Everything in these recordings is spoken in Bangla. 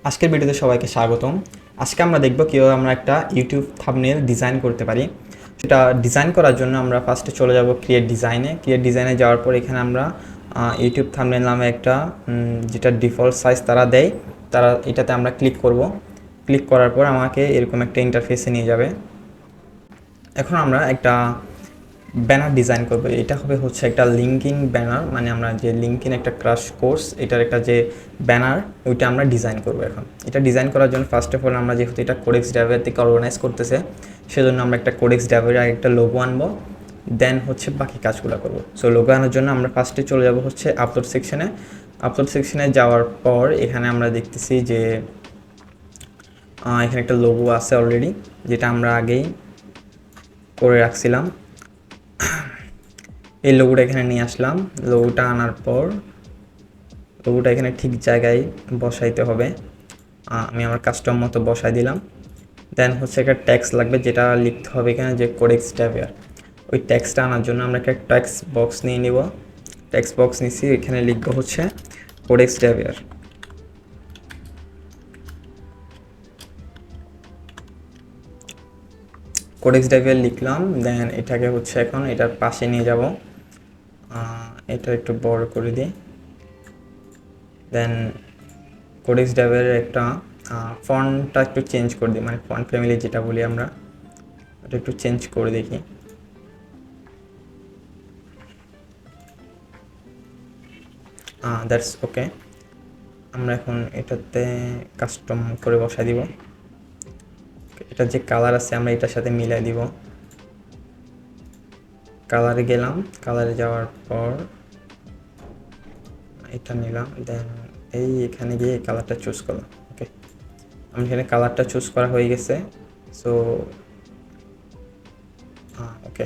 আজকের ভিডিওতে সবাইকে স্বাগতম। আজকে আমরা দেখব কিভাবে আমরা একটা ইউটিউব থাম্বনেল ডিজাইন করতে পারি। সেটা ডিজাইন করার জন্য আমরা ফার্স্টে চলে যাব ক্রিয়েট ডিজাইনে যাওয়ার পর এখানে আমরা ইউটিউব থাম্বনেল নামে একটা যেটা ডিফল্ট সাইজ তারা এটাতে আমরা ক্লিক করব। ক্লিক করার পর আমাকে এরকম একটা ইন্টারফেসে নিয়ে যাবে। এখন আমরা একটা ব্যানার ডিজাইন করব। এটা হচ্ছে একটা লিঙ্কিং ব্যানার, মানে আমরা যে লিঙ্কিং একটা ক্রাশ কোর্স এটার একটা যে ব্যানার ওইটা আমরা ডিজাইন করব। এখন এটা ডিজাইন করার জন্য ফার্স্ট অফ অল আমরা যেহেতু এটা কোডেক্স ডেভওয়্যার থেকে অর্গানাইজ করতেছে, সেজন্য আমরা একটা কোডেক্স ডেভওয়্যারের একটা লোগো আনবো, দেন হচ্ছে বাকি কাজগুলো করব। সো লোগো আনার জন্য আমরা ফার্স্টে চলে যাব হচ্ছে আপলোড সেকশনে যাওয়ার পর এখানে আমরা দেখতেছি যে এখানে একটা লোগো আছে অলরেডি, যেটা আমরা আগেই করে রাখছিলাম। এই লোগোটা এখানে নিয়ে আসলাম। লোগোটা আনার পর লোগোটা এখানে ঠিক জায়গায় বসাইতে হবে। আমি আমার কাস্টম মতো বসাই দিলাম। দেন হচ্ছে একটা ট্যাক্স লাগবে, যেটা লিখতে হবে এখানে যে কোডেক্স ডেভওয়্যার। ওই ট্যাক্সটা আনার জন্য আমরা একটা ট্যাক্স বক্স নিয়ে নিব। ট্যাক্স বক্স নিচ্ছি, এখানে লিখবো হচ্ছে কোডেক্স ডেভওয়্যার। কোডেক্স ডেভওয়্যার লিখলাম। দেন এটাকে হচ্ছে এখন এটার পাশে নিয়ে যাব। এটা একটু বড় করে দিই। দেন কোডেক্স ডেভওয়্যারের একটা ফন্টটা একটু চেঞ্জ করে দিই, মানে ফন্ট ফ্যামিলি যেটা বলি আমরা, ওটা একটু চেঞ্জ করে দেখি। That's okay. আমরা এখন এটাতে কাস্টম করে বসাই দিব। এটা যে কালার আছে আমরা এটার সাথে মিলাই দিব। কালারে গেলাম, কালারে যাওয়ার পর এটা নিলাম। দেন এখানে গিয়ে এই কালারটা চুজ করলাম। ওকে, আমি এখানে কালারটা চুজ করা হয়ে গেছে। সো ওকে,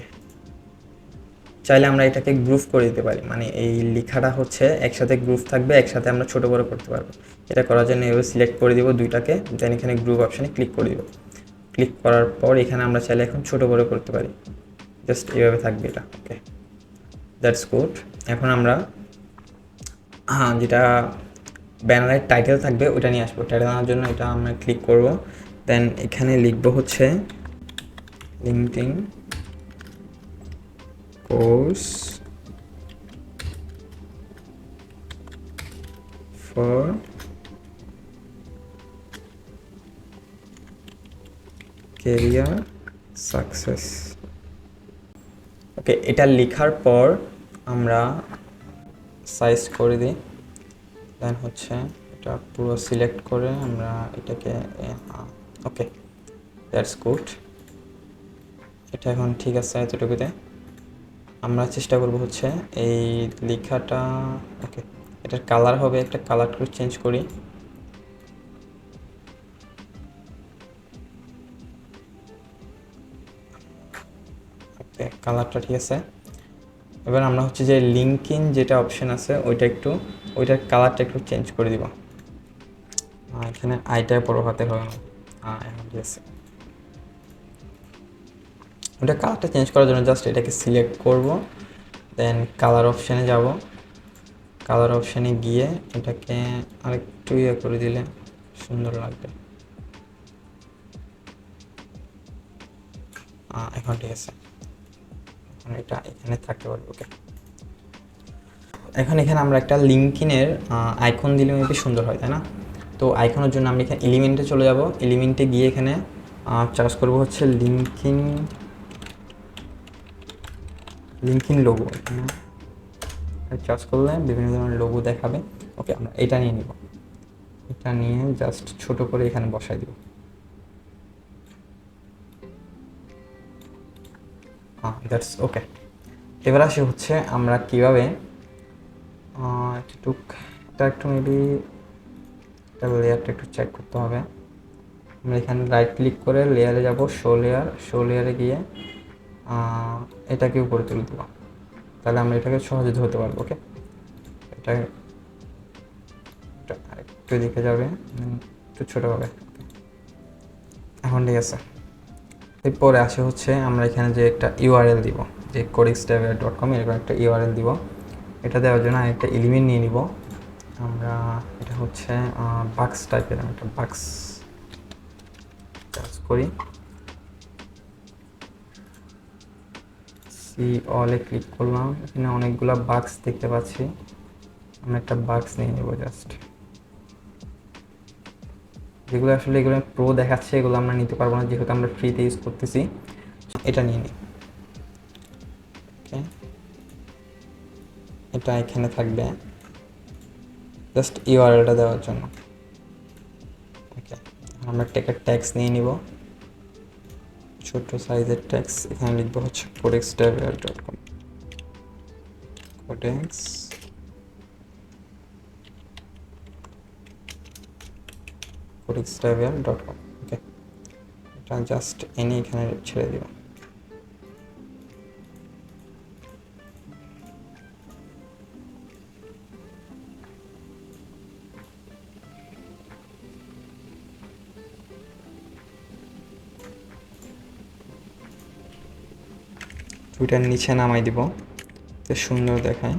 চাইলে আমরা এটাকে গ্রুপ করে দিতে পারি, মানে এই লেখাটা হচ্ছে একসাথে গ্রুপ থাকবে, একসাথে আমরা ছোট বড় করতে পারবো। এটা করার জন্য এভাবে সিলেক্ট করে দিব দুইটাকে, দেন এখানে গ্রুপ অপশানে ক্লিক করে দিব। ক্লিক করার পর এখানে আমরা চাইলে এখন ছোট বড় করতে পারি, জাস্ট এইভাবে থাকবে এটা। ওকে, দ্যাটস গুড। এখন আমরা যেটা ব্যানারের টাইটেল থাকবে ওইটা নিয়ে আসবো। টাইটেল আনার জন্য এটা আমরা ক্লিক করব। দেন এখানে লিখবো হচ্ছে linking course for career success. Okay, এটা লেখার পর আমরা সাইজ করে দিই। দেন হচ্ছে এটা পুরো সিলেক্ট করে আমরা এটাকে ওকে, দ্যাটস গুড। এটা এখন ঠিক আছে। এতটুকুতে আমরা চেষ্টা করব হচ্ছে এই লেখাটা, ওকে, এটার কালার হবে, একটা কালার একটু চেঞ্জ করি। ওকে, কালারটা ঠিক আছে। এবার আমরা হচ্ছে যে লিঙ্কিং যেটা অপশন আছে ওইটার কালারটা একটু চেঞ্জ করে দিব। এখানে আইটা বড় হাতের হবে না। এখন ঠিক আছে। ওটা কালারটা চেঞ্জ করার জন্য জাস্ট এটাকে সিলেক্ট করব। দেন কালার অপশানে যাব। কালার অপশানে গিয়ে এটাকে আরেকটু করে দিলে সুন্দর লাগবে। এখন ঠিক আছে। এখন এটা এখানে থাকতে পারবে। ওকে, এখানে আমরা একটা লিঙ্কিনের আইকন দিলে মেবি সুন্দর হয়, তাই না? তো আইকনের জন্য আমরা এখানে এলিমেন্টে চলে যাব। এলিমেন্টে গিয়ে এখানে চার্জ করব হচ্ছে লিঙ্কিং লোগো। এখানে চার্জ করলে বিভিন্ন ধরনের লোগো দেখাবে। ওকে, আমরা এটা নিয়ে নিব। এটা নিয়ে জাস্ট ছোট করে এখানে বসাই দিব। That's okay. এবার আসে হচ্ছে আমরা কীভাবে এটা একটু মেবি এটা লেয়ারটা একটু চেক করতে হবে। আমরা এখানে রাইট ক্লিক করে লেয়ারে যাব, শো লেয়ারে গিয়ে এটাকে উপরে তুলে দেবো, তাহলে আমরা এটাকে সহজে ধরতে পারবো। ওকে, এটা আরেকটু দিকে যাবে, একটু ছোটো হবে। এখন ঠিক আছে। এরপরে আসে হচ্ছে আমরা এখানে যে একটা ইউআরএল দিব, যে codex.devware.com এরকম একটা ইউআরএল দিব। এটা দেওয়ার জন্য একটা এলিমেন্ট নিয়ে নিব। আমরা এটা হচ্ছে বাক্স টাইপের, একটা বাক্স কাজ করি। সি অলে ক্লিক করলাম, এখানে অনেকগুলো বাক্স দেখতে পাচ্ছি। আমরা একটা বাক্স নিয়ে নেব জাস্ট। যেগুলো আসলে এগুলো প্রো দেখাচ্ছে এগুলো আমরা নিতে পারবো না, যেহেতু আমরা ফ্রিতে ইউজ করতেছি। এটা নিয়ে নিই। ওকে, এটা এখানে থাকবে জাস্ট ইউআরএলটা দেওয়ার জন্য। ওকে, আমরা ট্যাক্স নিয়ে নিব, ছোট সাইজের ট্যাক্স। এখানে লিখবো হচ্ছে codex.devware.com, codex codex.devware.com। ওকে, এটা জাস্ট এনে এখানে ছেড়ে দিব। টুইটার নিচে নামাই দিব, তো সুন্দর দেখায়।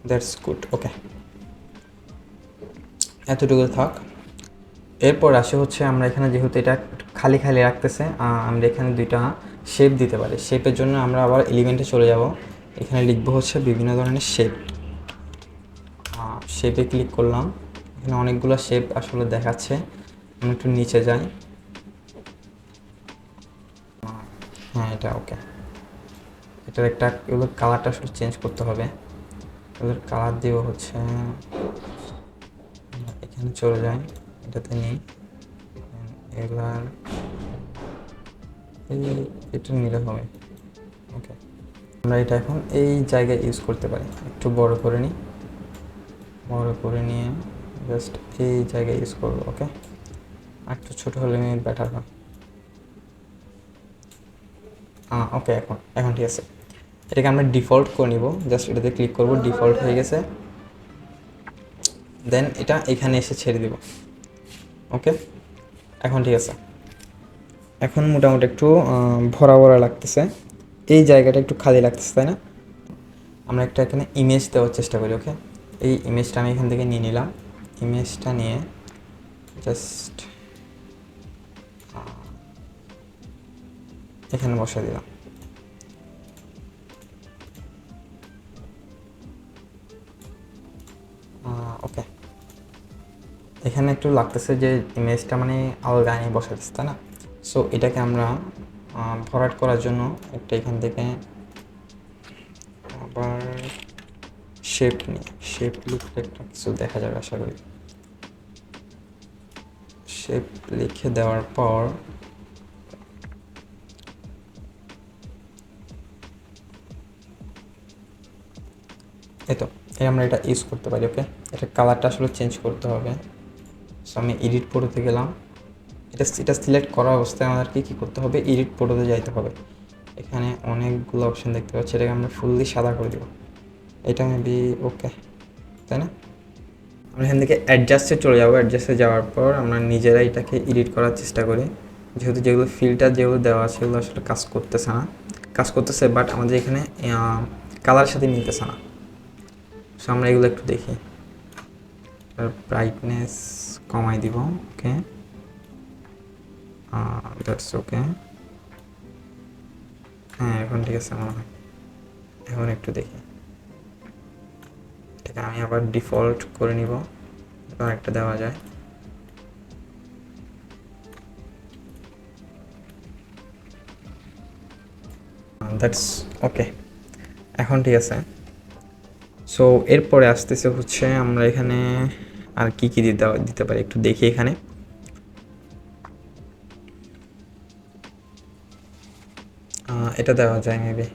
That's good. ওকে, এতটুকু থাক। এরপর আসে হচ্ছে আমরা এখানে যেহেতু এটা খালি খালি রাখতেছে, আমরা এখানে দুইটা শেপ দিতে পারি। শেপের জন্য আমরা আবার এলিমেন্টে চলে যাব, এখানে লিখবো হচ্ছে বিভিন্ন ধরনের শেপ। শেপে ক্লিক করলাম, এখানে অনেকগুলো শেপ আসলে দেখাচ্ছে। আমি একটু নিচে যাই। হ্যাঁ, এটা ওকে। এটার একটা এগুলোর কালারটা আসলে চেঞ্জ করতে হবে। এগুলোর কালার দিব হচ্ছে, এখানে চলে যাই, এটাতে নেই। এগুলার এটা নিলে হবে। ওকে, আমরা এটা এখন এই জায়গায় ইউজ করতে পারি। একটু বড় করে নিই, বড় করে নিয়ে জাস্ট এই জায়গায় ইউজ করবো। ওকে, একটু ছোটো হলে বেটার হয়। ওকে, এখন ঠিক আছে। এটাকে আমরা ডিফল্ট করে নিব, জাস্ট এটাতে ক্লিক করব, ডিফল্ট হয়ে গেছে। দেন এটা এখানে এসে ছেড়ে দিব। ওকে, এখন ঠিক আছে। এখন মোটামুটি একটু ভরা ভরা লাগতেছে, এই জায়গাটা একটু খালি লাগতেছে, তাই না? আমরা একটা এখানে ইমেজ দেওয়ার চেষ্টা করি। ওকে, এই ইমেজটা আমি এখান থেকে নিয়ে নিলাম। ইমেজটা নিয়ে জাস্ট এখানে বসে দিলাম। ওকে, এখানে একটু লাগতেছে যে ইমেজটা মানে আলগা নিয়ে বসে দিচ্ছে, তাই না? সো এটাকে আমরা ভরাট করার জন্য একটা এখান থেকে আবার শেপ নিই। শেপ লিখলে একটা কিছু দেখা যাবে আশা করি। শেপ লিখে দেওয়ার পর এই তো আমরা এটা ইউজ করতে পারি। ওকে, এটা কালারটা আসলে চেঞ্জ করতে হবে। সো আমি এডিট পোর্টে গেলাম। এটা সিলেক্ট করা অবস্থায় আমাদেরকে কী করতে হবে? এডিট পোর্টে যাইতে হবে। এখানে অনেকগুলো অপশন দেখতে পাচ্ছি, এটাকে আমরা ফুললি সাদা করে দেব। এটা মেবি ওকে, তাই না? আমরা এখান থেকে অ্যাডজাস্টে চলে যাবো। অ্যাডজাস্টে যাওয়ার পর আমরা নিজেরাই এটাকে এডিট করার চেষ্টা করি, যেহেতু যেগুলো ফিল্টার যেগুলো দেওয়া আছে সেগুলো আসলে কাজ করতেছে বাট আমাদের এখানে কালারের সাথে মিলতেছে না। সো আমরা এগুলো একটু দেখি। ব্রাইটনেস কমাই দিব। ওকে, দ্যাটস ওকে। হ্যাঁ, এখন ঠিক আছে মনে হয়। এখন একটু দেখি, এটাকে আমি আবার ডিফল্ট করে নিব, এবার একটা দেওয়া যায়। দ্যাটস ওকে, এখন ঠিক আছে। সো এরপরে আসতেছে হচ্ছে আমরা এখানে আর কি কি দিতে পারি একটু দেখি। এখানে এটা দেওয়া যায় মেবি,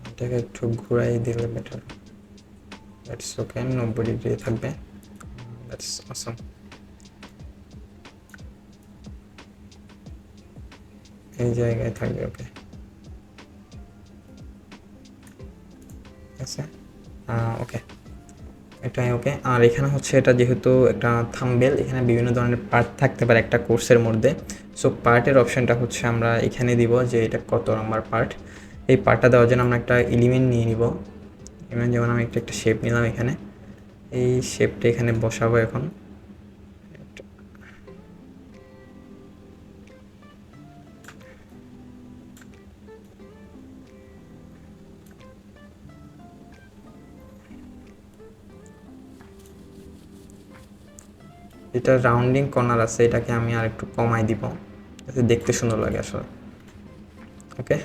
এটাকে একটু ঘুরাই দিলে বেটার। দ্যাটস ওকে, 90 ডিগ্রি থাকবে। দ্যাটস অসম। এই জায়গায় থাকবে। ওকে, আছে। ওকে, এটাই ওকে। আর এখানে হচ্ছে এটা যেহেতু একটা থাম্বনেল, এখানে বিভিন্ন ধরনের পার্ট থাকতে পারে একটা কোর্সের মধ্যে। সো পার্টের অপশানটা হচ্ছে আমরা এখানে দিব যে এটা কত নাম্বার পার্ট। এই পার্টটা দেওয়ার জন্য আমরা একটা এলিমেন্ট নিয়ে নিব। এলিমেন্ট যেমন আমি একটা শেপ নিলাম এখানে, এই শেপটা এখানে বসাবো এখন। এটা রাউন্ডিং কর্নার আছে, এটাকে আমি আর একটু কমাই দিব যাতে দেখতে সুন্দর লাগে আসলে। ওকে,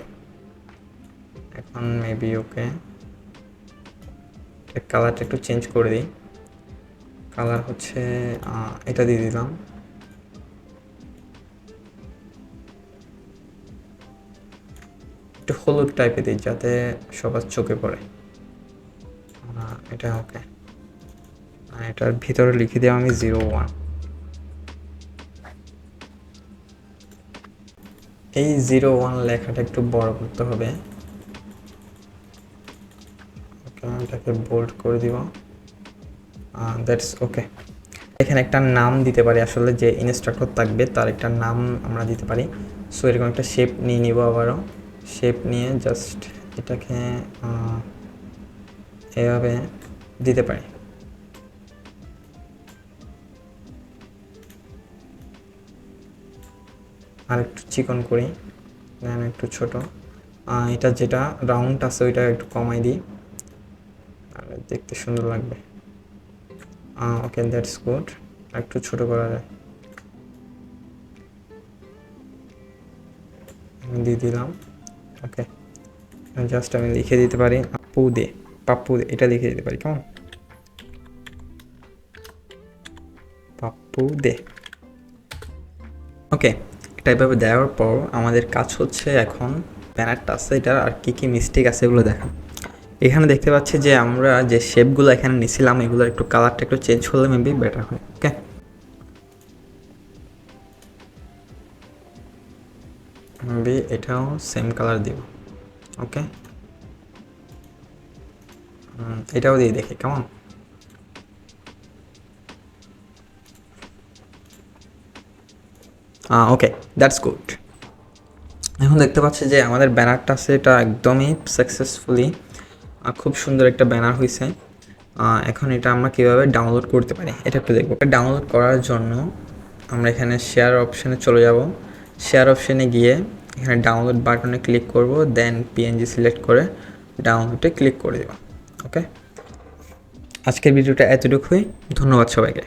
এখন মেবি ওকে, কালারটা একটু চেঞ্জ করে দিই। কালার হচ্ছে এটা দিয়ে দিলাম। একটু হলুদ টাইপের দিই যাতে সবার চোখে পড়ে। এটা ওকে, এটার ভিতরে লিখে দিই আমি 01। এই 01 লেখাটা একটু বড় করতে হবে। ওকে, এটাকে বোল্ড করে দিব। That's okay. এখানে একটা নাম দিতে পারি, আসলে যে ইনস্ট্রাক্টর থাকবে তার একটা নাম আমরা দিতে পারি। সো এরকম একটা শেপ নিয়ে নিব, আবারও শেপ নিয়ে জাস্ট এটাকে এভাবে দিতে পারি। আর একটু চিকন করি, দেন একটু ছোট। এটা যেটা রাউন্ড আছে ওইটা একটু কমাই দিই, তাহলে দেখতে সুন্দর লাগবে। ওকে, দ্যাটস গুড। একটু ছোট করা যায়, দিয়ে দিলাম। ওকে, জাস্ট আমি লিখে দিতে পারি পাপ্পু দে, পাপ্পু দে, এটা লিখে দিতে পারি। কেমন? পাপ্পু দে। ওকে, এটা এভাবে দেওয়ার পর আমাদের কাজ হচ্ছে এখন ব্যানারটা আছে এটার আর কি কি মিস্টেক আছে এগুলো দেখা। এখানে দেখতে পাচ্ছি যে আমরা যে শেপগুলো এখানে নিছিলাম এগুলোর একটু কালারটা একটু চেঞ্জ করলে মেবি বেটার হয়। ওকে, মেবি এটাও সেম কালার দিব। ওকে, এটাও দিয়ে দেখি কেমন। ওকে, দ্যাটস গুড। এখন দেখতে পাচ্ছি যে আমাদের ব্যানারটা আছে এটা একদমই সাকসেসফুলি খুব সুন্দর একটা ব্যানার হয়েছে। এখন এটা আমরা কীভাবে ডাউনলোড করতে পারি এটা একটু দেখবো। ডাউনলোড করার জন্য আমরা এখানে শেয়ার অপশানে চলে যাব। শেয়ার অপশানে গিয়ে এখানে ডাউনলোড বাটনে ক্লিক করব, দেন পিএনজি সিলেক্ট করে ডাউনলোডে ক্লিক করে দেব। ওকে, আজকের ভিডিওটা এতটুকুই। ধন্যবাদ সবাইকে।